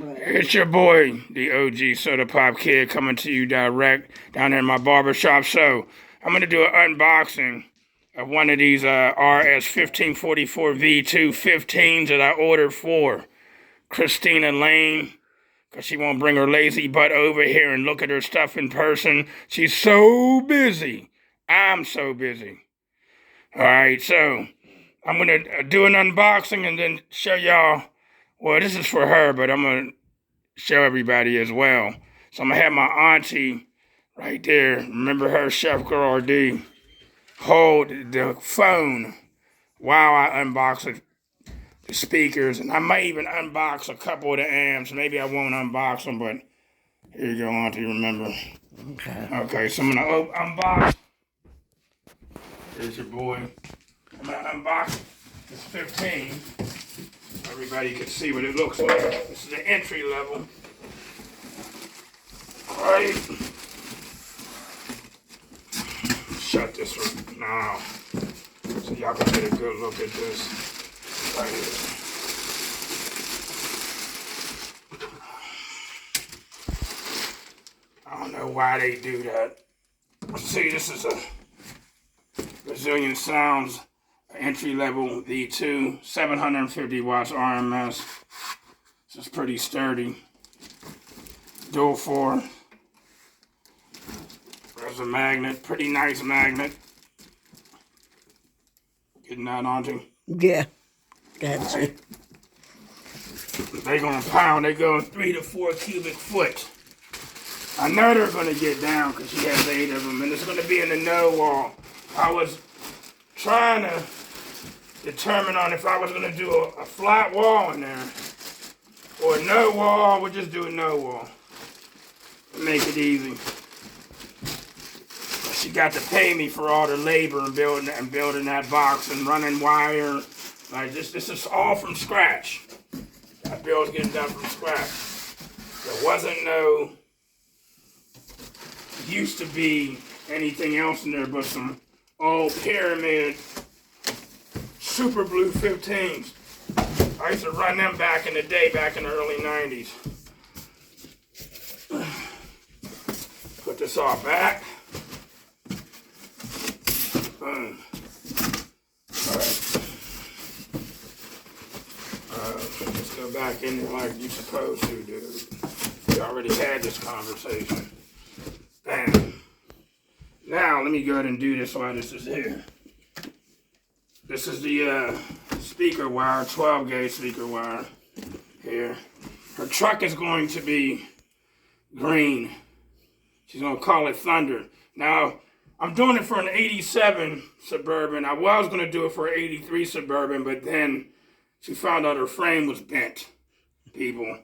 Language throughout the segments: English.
It's your boy, the OG Soda Pop Kid, coming to you direct down here in my barbershop show. I'm going to do an unboxing of one of these RS1544 V2 15s that I ordered for Christina Lane, because she won't bring her lazy butt over here and look at her stuff in person. She's so busy. I'm so busy. Alright, so I'm going to do an unboxing and then show y'all. Well, this is for her, but I'm going to show everybody as well. So I'm going to have my auntie right there. Remember her, Chef Girl RD. Hold the phone while I unbox the speakers. And I might even unbox a couple of the amps. Maybe I won't unbox them, but here you go, auntie, remember. Okay, so I'm going to unbox. Here's your boy. I'm going to unbox this 15. Everybody can see what it looks like. This is the entry level. Alright. Shut this one now. So y'all can get a good look at this. Right here. I don't know why they do that. See, this is a Brazilian Sounds entry level V2, 750 watts RMS. This is pretty sturdy. Dual 4. There's a magnet, pretty nice magnet. Getting that, auntie? Yeah, gotcha. They're gonna pound, they go 3 to 4 cubic foot. I know they're gonna get down because she has 8 of them, and it's gonna be in the no wall. I was trying to determine on if I was going to do a flat wall in there or a no wall. We'll just do a no wall. Make it easy. She got to pay me for all the labor and building that box and running wire. Like this is all from scratch. That build's getting done from scratch. There wasn't no, used to be anything else in there but some old pyramid Super Blue 15s. I used to run them back in the day, back in the early 90s. Put this all back. Boom. Alright. Let's go back in there like you're supposed to, dude. We already had this conversation. Bam. Now, let me go ahead and do this while this is here. This is the speaker wire, 12 gauge speaker wire here. Her truck is going to be green. She's going to call it Thunder. Now, I'm doing it for an 87 Suburban. I was going to do it for an 83 Suburban, but then she found out her frame was bent, people.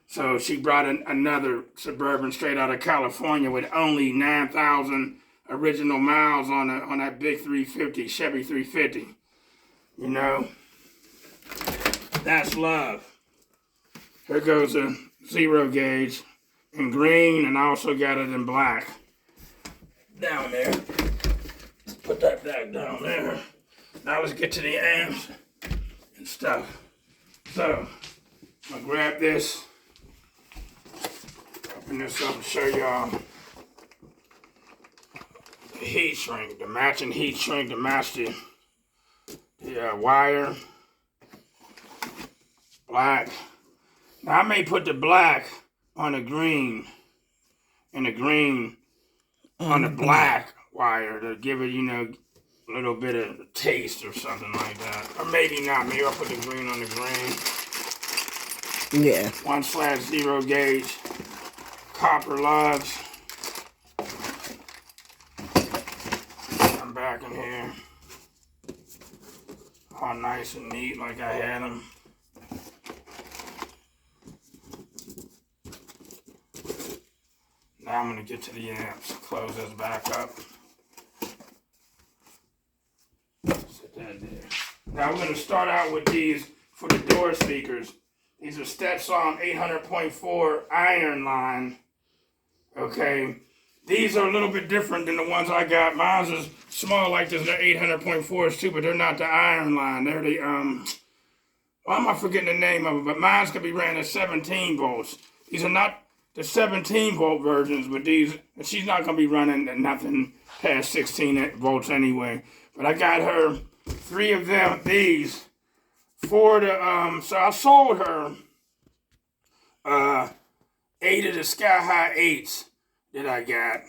So she brought in another Suburban straight out of California with only 9,000 original miles on that big 350, Chevy 350. You know, that's love. Here goes a 0 gauge in green, and I also got it in black. Down there. Put that back down there. Now let's get to the amps and stuff. So, I'm gonna grab this, open this up and show y'all the heat shrink, the matching heat shrink to match the wire. Black. Now I may put the black on the green and the green on the black wire to give it, you know, a little bit of a taste or something like that. Or maybe not. Maybe I'll put the green on the green. Yeah. 1/0 gauge copper lugs. I'm back in here. All nice and neat like I had them. Now I'm going to get to the amps. Close this back up. Sit that there. Now we're going to start out with these for the door speakers. These are Stetson 800.4 iron line. Okay. These are a little bit different than the ones I got. Mine's is small like this. They're 800.4s too, but they're not the iron line. They're the why am I forgetting the name of it? But mine's gonna be ran at 17 volts. These are not the 17 volt versions, but these, she's not gonna be running nothing past 16 volts anyway. But I got her 3 of them, these, for the, so I sold her 8 of the Sky High 8s that I got.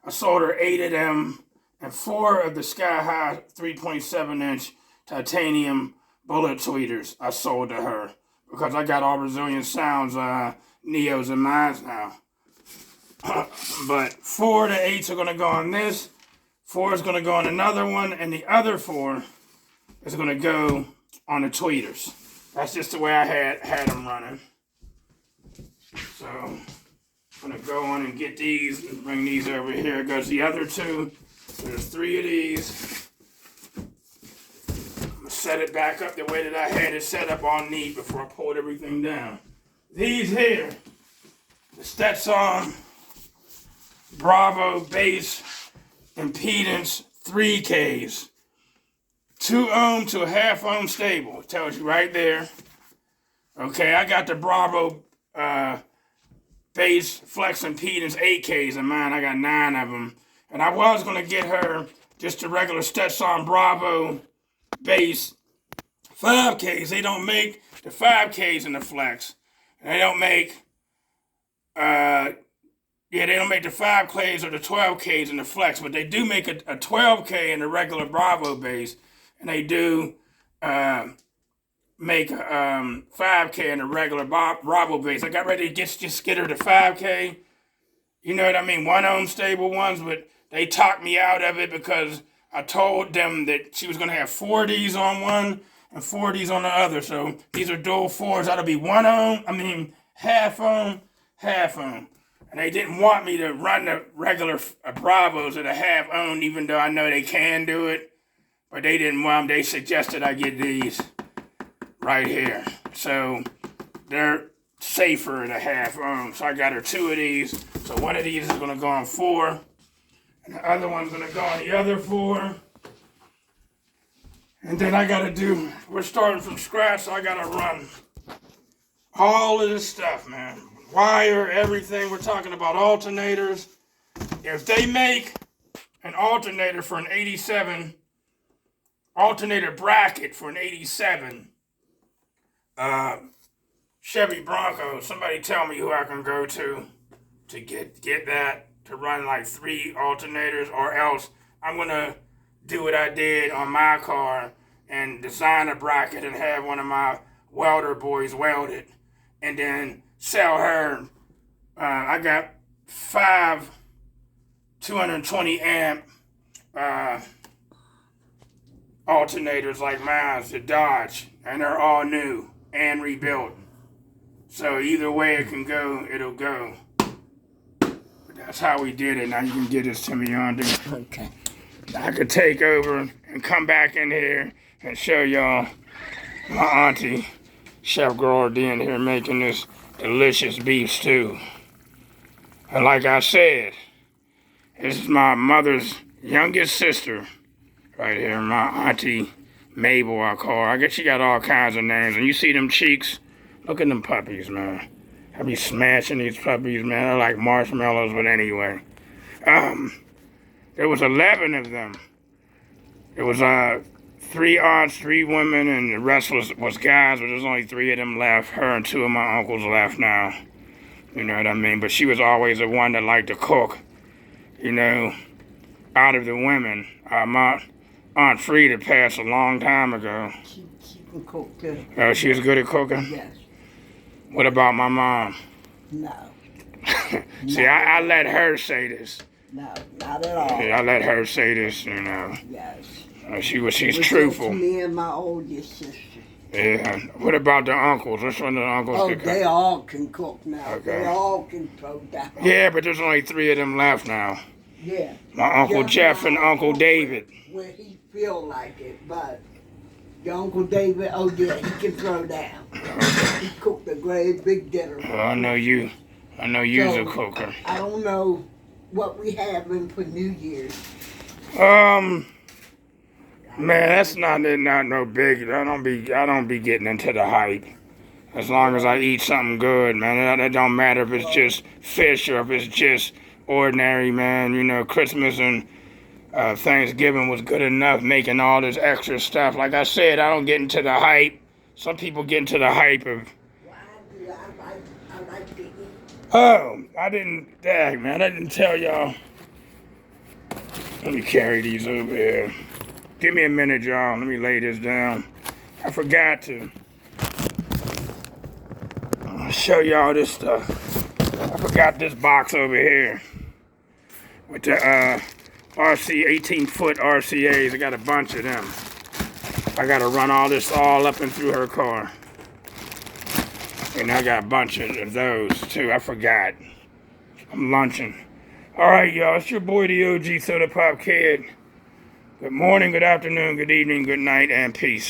I sold her 8 of them and 4 of the Sky High 3.7 inch titanium bullet tweeters I sold to her because I got all Resilient Sounds Neos and mines now. But 4 of the 8s are going to go on this, 4 is going to go on another one, and the other 4 is going to go on the tweeters. That's just the way I had them running. So I'm going to go on and get these and bring these over here. Goes the other 2. There's 3 of these. I'm going to set it back up the way that I had it set up all neat before I pulled everything down. These here, the Stetson Bravo Bass Impedance 3Ks. 2 ohm to a half ohm stable. It tells you right there. Okay, I got the Bravo Bass Flex Impedance 8Ks in mine. I got 9 of them. And I was going to get her just the regular Stetson Bravo Bass 5Ks. They don't make the 5Ks in the Flex. They don't make, they don't make the 5Ks or the 12Ks in the Flex, but they do make a 12K in the regular Bravo Bass, and they do make a 5K in the regular Bravo Bass. I got ready to just get her the 5K, you know what I mean, 1 ohm stable ones, but they talked me out of it because I told them that she was going to have 4 of these on one and 4 of these on the other. So these are dual 4s. That'll be 1 ohm, half ohm, half ohm. And they didn't want me to run the regular Bravos at a half ohm, even though I know they can do it. But they didn't want them. They suggested I get these right here. So they're safer at a half ohm. So I got her 2 of these. So 1 of these is going to go on 4. And the other one's going to go on the other 4. And then I got to do, we're starting from scratch, so I got to run all of this stuff, man. Wire, everything. We're talking about alternators. If they make an alternator for an 87, alternator bracket for an 87 Chevy Bronco, somebody tell me who I can go to get that, to run like 3 alternators, or else I'm going to do what I did on my car and design a bracket and have one of my welder boys weld it and then sell her. I got 5 220 amp alternators like mine, the Dodge, and they're all new and rebuilt. So either way it can go, it'll go. But that's how we did it. Now you can get this to me on there. Okay. I could take over and come back in here and show y'all my auntie, Chef Gordy, in here making this delicious beef stew. And like I said, this is my mother's youngest sister right here, my auntie Mabel, I call her. I guess she got all kinds of names. And you see them cheeks? Look at them puppies, man. I be smashing these puppies, man. They're like marshmallows, but anyway. There was 11 of them. It was 3 aunts, 3 women, and the rest was guys, but there's only 3 of them left. Her and 2 of my uncles left now. You know what I mean? But she was always the one that liked to cook, you know, out of the women. My Aunt Frida passed a long time ago. She can cook too. Oh, she was good at cooking? Yes. What about my mom? No. See, I let her say this. No, not at all. Yeah, I let her say this, you know. Yes. She's It was truthful. just me and my oldest sister. Yeah. What about the uncles? Which one of the uncles Oh, could they cook? all can cook now. Okay. They all can throw down. Yeah, but there's only 3 of them left now. Yeah. My Uncle Jeff and Uncle David. Where he feel like it, but your Uncle David, oh yeah, he can throw down. He cooked a great big dinner. Well, I know you's a cooker. I don't know what we having for New Year's. Man, that's not no big. I don't be getting into the hype. As long as I eat something good, man. It don't matter if it's just fish or if it's just ordinary, man. You know, Christmas and Thanksgiving was good enough making all this extra stuff. Like I said, I don't get into the hype. Some people get into the hype of, Why do I like to eat? oh, I didn't, dang, man, I didn't tell y'all. Let me carry these over here. Give me a minute, y'all. Let me lay this down. I forgot to show y'all this stuff. I forgot this box over here with the RC 18-foot RCAs. I got a bunch of them. I gotta run all this all up and through her car. And I got a bunch of those too. I forgot. I'm lunching. Alright, y'all. It's your boy, the OG Soda Pop Kid. Good morning, good afternoon, good evening, good night, and peace.